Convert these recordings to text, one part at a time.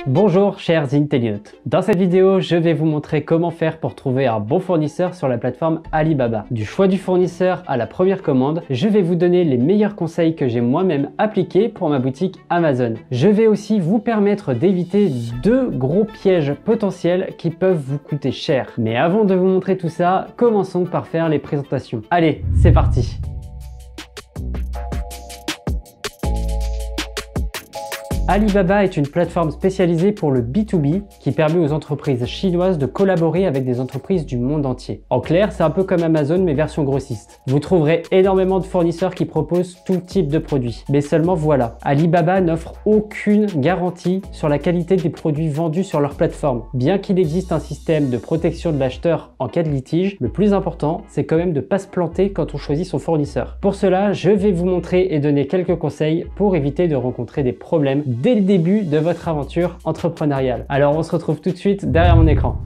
Bonjour chers internautes, dans cette vidéo je vais vous montrer comment faire pour trouver un bon fournisseur sur la plateforme Alibaba. Du choix du fournisseur à la première commande, je vais vous donner les meilleurs conseils que j'ai moi-même appliqués pour ma boutique Amazon. Je vais aussi vous permettre d'éviter deux gros pièges potentiels qui peuvent vous coûter cher. Mais avant de vous montrer tout ça, commençons par faire les présentations. Allez, c'est parti! Alibaba est une plateforme spécialisée pour le B2B qui permet aux entreprises chinoises de collaborer avec des entreprises du monde entier. En clair, c'est un peu comme Amazon mais version grossiste. Vous trouverez énormément de fournisseurs qui proposent tout type de produits. Mais seulement voilà, Alibaba n'offre aucune garantie sur la qualité des produits vendus sur leur plateforme. Bien qu'il existe un système de protection de l'acheteur en cas de litige, le plus important, c'est quand même de ne pas se planter quand on choisit son fournisseur. Pour cela, je vais vous montrer et donner quelques conseils pour éviter de rencontrer des problèmes dès le début de votre aventure entrepreneuriale. Alors on se retrouve tout de suite derrière mon écran.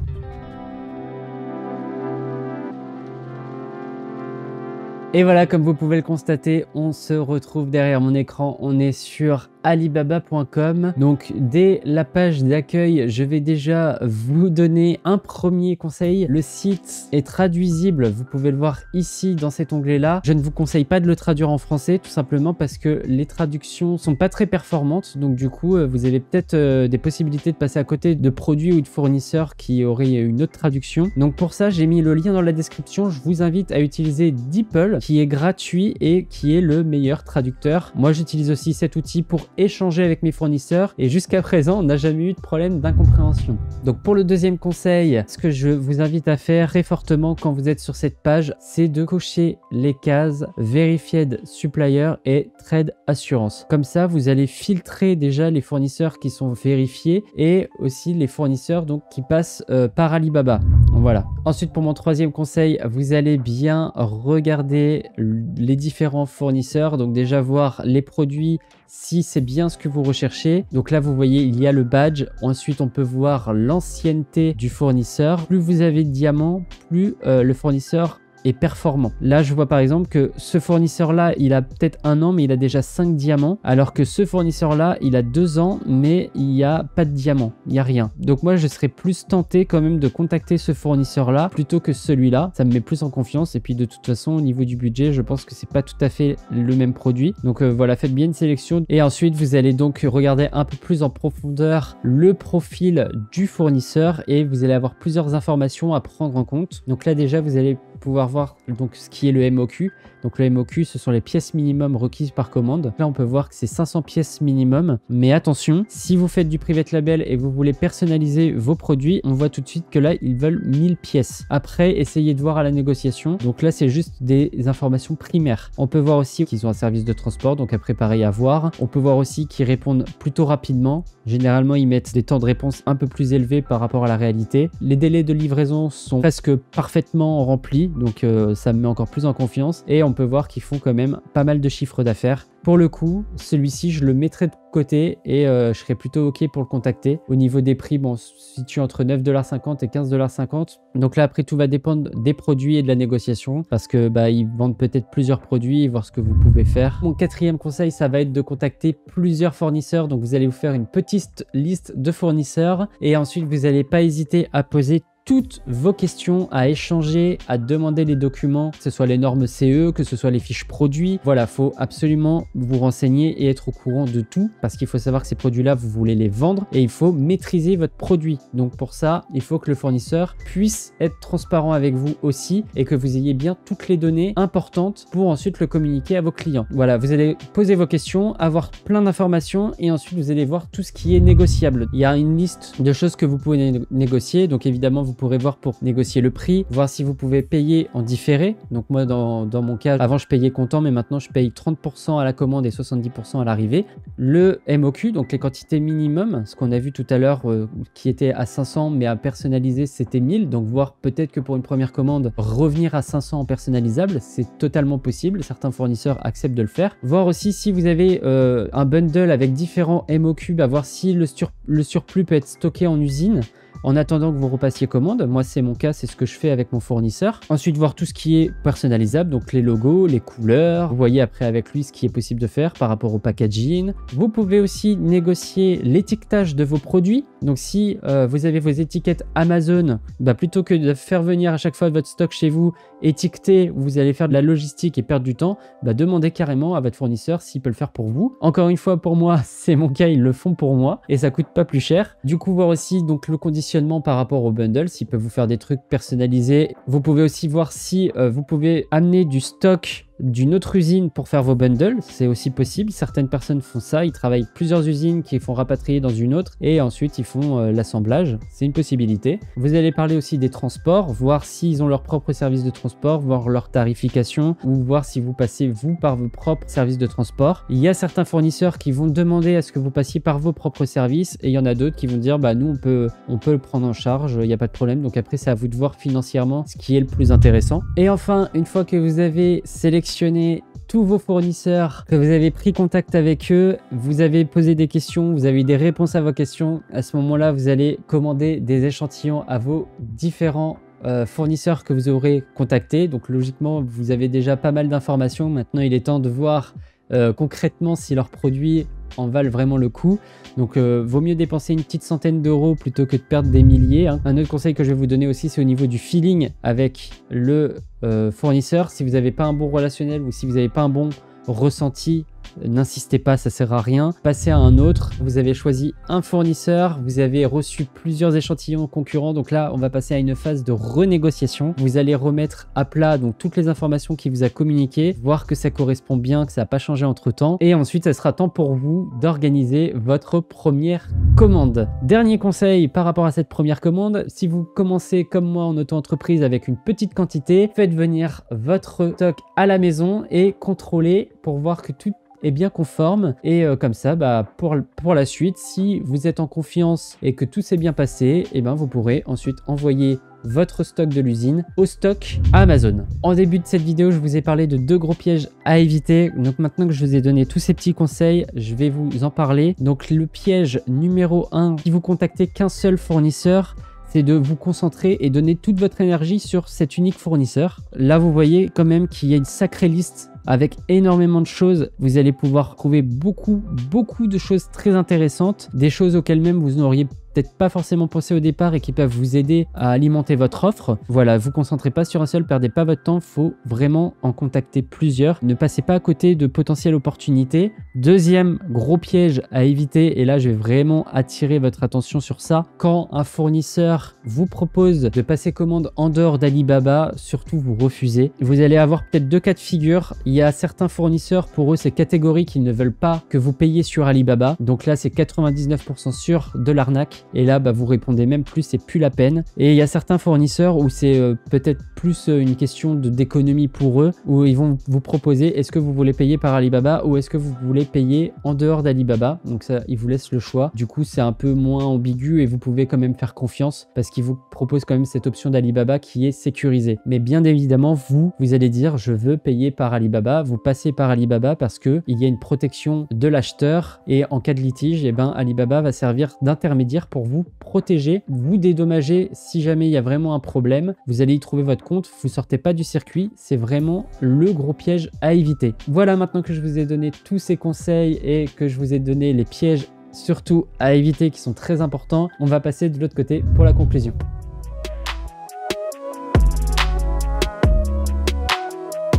Et voilà, comme vous pouvez le constater, on se retrouve derrière mon écran. On est sur alibaba.com. Donc dès la page d'accueil, je vais déjà vous donner un premier conseil. Le site est traduisible, vous pouvez le voir ici dans cet onglet là. Je ne vous conseille pas de le traduire en français, tout simplement parce que les traductions sont pas très performantes. Donc du coup, vous avez peut-être des possibilités de passer à côté de produits ou de fournisseurs qui auraient une autre traduction. Donc pour ça, j'ai mis le lien dans la description. Je vous invite à utiliser DeepL, qui est gratuit et qui est le meilleur traducteur. Moi, j'utilise aussi cet outil pour échanger avec mes fournisseurs et jusqu'à présent, on n'a jamais eu de problème d'incompréhension. Donc pour le deuxième conseil, ce que je vous invite à faire très fortement quand vous êtes sur cette page, c'est de cocher les cases Verified Supplier et Trade Assurance. Comme ça, vous allez filtrer déjà les fournisseurs qui sont vérifiés et aussi les fournisseurs donc qui passent par Alibaba. Voilà. Ensuite, pour mon troisième conseil, vous allez bien regarder les différents fournisseurs. Donc déjà voir les produits, si c'est bien ce que vous recherchez. Donc là, vous voyez, il y a le badge. Ensuite, on peut voir l'ancienneté du fournisseur. Plus vous avez de diamants, plus le fournisseur est performant. Là, je vois par exemple que ce fournisseur-là, il a peut-être 1 an, mais il a déjà 5 diamants, alors que ce fournisseur-là, il a 2 ans, mais il n'y a pas de diamants, il n'y a rien. Donc moi, je serais plus tenté quand même de contacter ce fournisseur-là plutôt que celui-là. Ça me met plus en confiance. Et puis de toute façon, au niveau du budget, je pense que c'est pas tout à fait le même produit. Donc voilà, faites bien une sélection. Et ensuite, vous allez donc regarder un peu plus en profondeur le profil du fournisseur et vous allez avoir plusieurs informations à prendre en compte. Donc là, déjà, vous allez pouvoir voir donc ce qui est le MOQ. Donc le MOQ, ce sont les pièces minimum requises par commande. Là, on peut voir que c'est 500 pièces minimum. Mais attention, si vous faites du private label et vous voulez personnaliser vos produits, on voit tout de suite que là, ils veulent 1000 pièces. Après, essayez de voir à la négociation. Donc là, c'est juste des informations primaires. On peut voir aussi qu'ils ont un service de transport, donc après, pareil à voir. On peut voir aussi qu'ils répondent plutôt rapidement. Généralement, ils mettent des temps de réponse un peu plus élevés par rapport à la réalité. Les délais de livraison sont presque parfaitement remplis, donc ça me met encore plus en confiance. Et on peut voir qu'ils font quand même pas mal de chiffres d'affaires. Pour le coup, celui-ci, je le mettrai de côté et je serais plutôt OK pour le contacter. Au niveau des prix, bon, on se situe entre 9,50 $ et 15,50 $. Donc là, après, tout va dépendre des produits et de la négociation parce que ils vendent peut-être plusieurs produits et voir ce que vous pouvez faire. Mon quatrième conseil, ça va être de contacter plusieurs fournisseurs. Donc vous allez vous faire une petite liste de fournisseurs et ensuite, vous n'allez pas hésiter à poser toutes vos questions, à échanger, à demander les documents, que ce soit les normes CE, que ce soit les fiches produits. Voilà, faut absolument vous renseigner et être au courant de tout parce qu'il faut savoir que ces produits-là, vous voulez les vendre et il faut maîtriser votre produit. Donc pour ça, il faut que le fournisseur puisse être transparent avec vous aussi et que vous ayez bien toutes les données importantes pour ensuite le communiquer à vos clients. Voilà, vous allez poser vos questions, avoir plein d'informations et ensuite vous allez voir tout ce qui est négociable. Il y a une liste de choses que vous pouvez négocier. Donc évidemment, vous pourrez voir pour négocier le prix, voir si vous pouvez payer en différé. Donc moi, dans mon cas, avant je payais comptant, mais maintenant je paye 30% à la commande et 70% à l'arrivée. Le MOQ, donc les quantités minimum, ce qu'on a vu tout à l'heure qui était à 500, mais à personnaliser, c'était 1000. Donc voir peut-être que pour une première commande, revenir à 500 en personnalisable, c'est totalement possible. Certains fournisseurs acceptent de le faire. Voir aussi si vous avez un bundle avec différents MOQ, voir si le surplus peut être stocké en usine. en attendant que vous repassiez commande. Moi, c'est mon cas, c'est ce que je fais avec mon fournisseur. Ensuite, voir tout ce qui est personnalisable, donc les logos, les couleurs. Vous voyez après avec lui ce qui est possible de faire par rapport au packaging. Vous pouvez aussi négocier l'étiquetage de vos produits. Donc si vous avez vos étiquettes Amazon, plutôt que de faire venir à chaque fois votre stock chez vous, étiqueter, vous allez faire de la logistique et perdre du temps, demandez carrément à votre fournisseur s'il peut le faire pour vous. Encore une fois, pour moi, c'est mon cas, ils le font pour moi et ça coûte pas plus cher. Du coup, voir aussi donc le conditionnement par rapport au bundle, s'il peut vous faire des trucs personnalisés. Vous pouvez aussi voir si vous pouvez amener du stock d'une autre usine pour faire vos bundles, c'est aussi possible. Certaines personnes font ça, ils travaillent plusieurs usines qui font rapatrier dans une autre et ensuite ils font l'assemblage, c'est une possibilité. Vous allez parler aussi des transports, voir s'ils ont leur propre service de transport, voir leur tarification ou voir si vous passez vous par vos propres services de transport. Il y a certains fournisseurs qui vont demander à ce que vous passiez par vos propres services et il y en a d'autres qui vont dire nous on peut le prendre en charge, il n'y a pas de problème. Donc après c'est à vous de voir financièrement ce qui est le plus intéressant. Et enfin, une fois que vous avez sélectionné tous vos fournisseurs, que vous avez pris contact avec eux, vous avez posé des questions, vous avez eu des réponses à vos questions, à ce moment-là, vous allez commander des échantillons à vos différents fournisseurs que vous aurez contactés. Donc logiquement, vous avez déjà pas mal d'informations. Maintenant, il est temps de voir concrètement si leurs produits en valent vraiment le coup. Donc vaut mieux dépenser une petite centaine d'euros plutôt que de perdre des milliers. Un autre conseil que je vais vous donner aussi, c'est au niveau du feeling avec le fournisseur. Si vous n'avez pas un bon relationnel ou si vous n'avez pas un bon ressenti, n'insistez pas, ça sert à rien. Passez à un autre. Vous avez choisi un fournisseur, vous avez reçu plusieurs échantillons concurrents. Donc là, on va passer à une phase de renégociation. Vous allez remettre à plat donc toutes les informations qu'il vous a communiquées, voir que ça correspond bien, que ça n'a pas changé entre temps. Et ensuite, ça sera temps pour vous d'organiser votre première commande. Dernier conseil par rapport à cette première commande, si vous commencez comme moi en auto-entreprise avec une petite quantité, faites venir votre stock à la maison et contrôlez pour voir que tout est bien conforme et comme ça pour la suite, si vous êtes en confiance et que tout s'est bien passé, vous pourrez ensuite envoyer votre stock de l'usine au stock Amazon. En début de cette vidéo, je vous ai parlé de 2 gros pièges à éviter. Donc maintenant que je vous ai donné tous ces petits conseils, je vais vous en parler. Donc le piège numéro 1, si vous contactez qu'un seul fournisseur, c'est de vous concentrer et donner toute votre énergie sur cet unique fournisseur. Là, vous voyez quand même qu'il y a une sacrée liste avec énormément de choses. Vous allez pouvoir trouver beaucoup de choses très intéressantes, des choses auxquelles même vous n'auriez peut-être pas forcément pensé au départ et qui peuvent vous aider à alimenter votre offre. Voilà, vous concentrez pas sur un seul, perdez pas votre temps, faut vraiment en contacter plusieurs. Ne passez pas à côté de potentielles opportunités. Deuxième gros piège à éviter, et là je vais vraiment attirer votre attention sur ça, quand un fournisseur vous propose de passer commande en dehors d'Alibaba, surtout vous refusez. Vous allez avoir peut-être 2 cas de figure. Il y a certains fournisseurs, pour eux c'est catégorique, ils ne veulent pas que vous payiez sur Alibaba. Donc là c'est 99% sûr de l'arnaque. Et là, vous répondez même plus, c'est plus la peine. Et il y a certains fournisseurs où c'est peut-être plus une question d'économie pour eux, où ils vont vous proposer est-ce que vous voulez payer par Alibaba ou est-ce que vous voulez payer en dehors d'Alibaba. Donc ça, ils vous laissent le choix. Du coup, c'est un peu moins ambigu et vous pouvez quand même faire confiance parce qu'ils vous proposent quand même cette option d'Alibaba qui est sécurisée. Mais bien évidemment, vous allez dire je veux payer par Alibaba. Vous passez par Alibaba parce qu'il y a une protection de l'acheteur et en cas de litige, Alibaba va servir d'intermédiaire pour vous protéger, vous dédommager si jamais il y a vraiment un problème. Vous allez y trouver votre compte, vous sortez pas du circuit, c'est vraiment le gros piège à éviter. Voilà, maintenant que je vous ai donné tous ces conseils et que je vous ai donné les pièges surtout à éviter qui sont très importants, on va passer de l'autre côté pour la conclusion.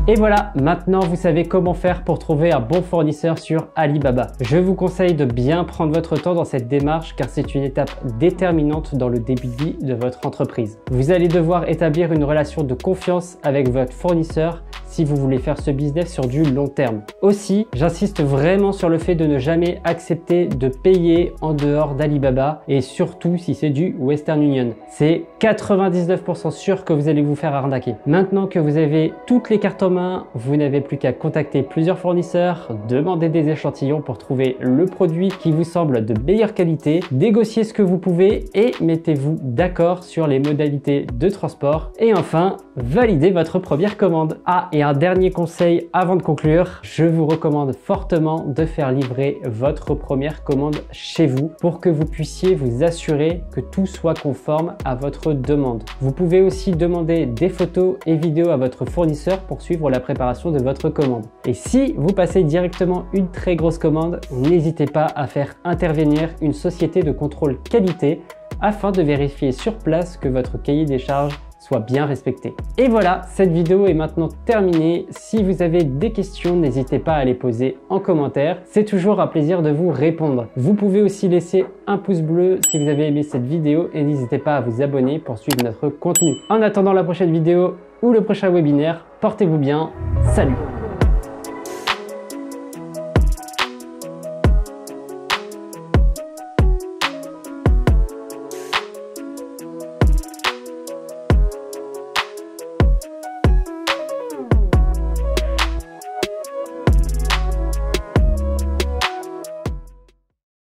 Et voilà, maintenant vous savez comment faire pour trouver un bon fournisseur sur Alibaba. Je vous conseille de bien prendre votre temps dans cette démarche car c'est une étape déterminante dans le début de vie de votre entreprise. Vous allez devoir établir une relation de confiance avec votre fournisseur si vous voulez faire ce business sur du long terme. Aussi, j'insiste vraiment sur le fait de ne jamais accepter de payer en dehors d'Alibaba et surtout si c'est du Western Union. C'est 99% sûr que vous allez vous faire arnaquer. Maintenant que vous avez toutes les cartes en main, vous n'avez plus qu'à contacter plusieurs fournisseurs, demander des échantillons pour trouver le produit qui vous semble de meilleure qualité, négocier ce que vous pouvez et mettez-vous d'accord sur les modalités de transport. Et enfin, valider votre première commande. Ah, et un dernier conseil avant de conclure, je vous recommande fortement de faire livrer votre première commande chez vous pour que vous puissiez vous assurer que tout soit conforme à votre demande. Vous pouvez aussi demander des photos et vidéos à votre fournisseur pour suivre la préparation de votre commande. Et si vous passez directement une très grosse commande, n'hésitez pas à faire intervenir une société de contrôle qualité afin de vérifier sur place que votre cahier des charges soit bien respecté. Et voilà, cette vidéo est maintenant terminée. Si vous avez des questions, n'hésitez pas à les poser en commentaire. C'est toujours un plaisir de vous répondre. Vous pouvez aussi laisser un pouce bleu si vous avez aimé cette vidéo et n'hésitez pas à vous abonner pour suivre notre contenu. En attendant la prochaine vidéo ou le prochain webinaire, portez-vous bien. Salut!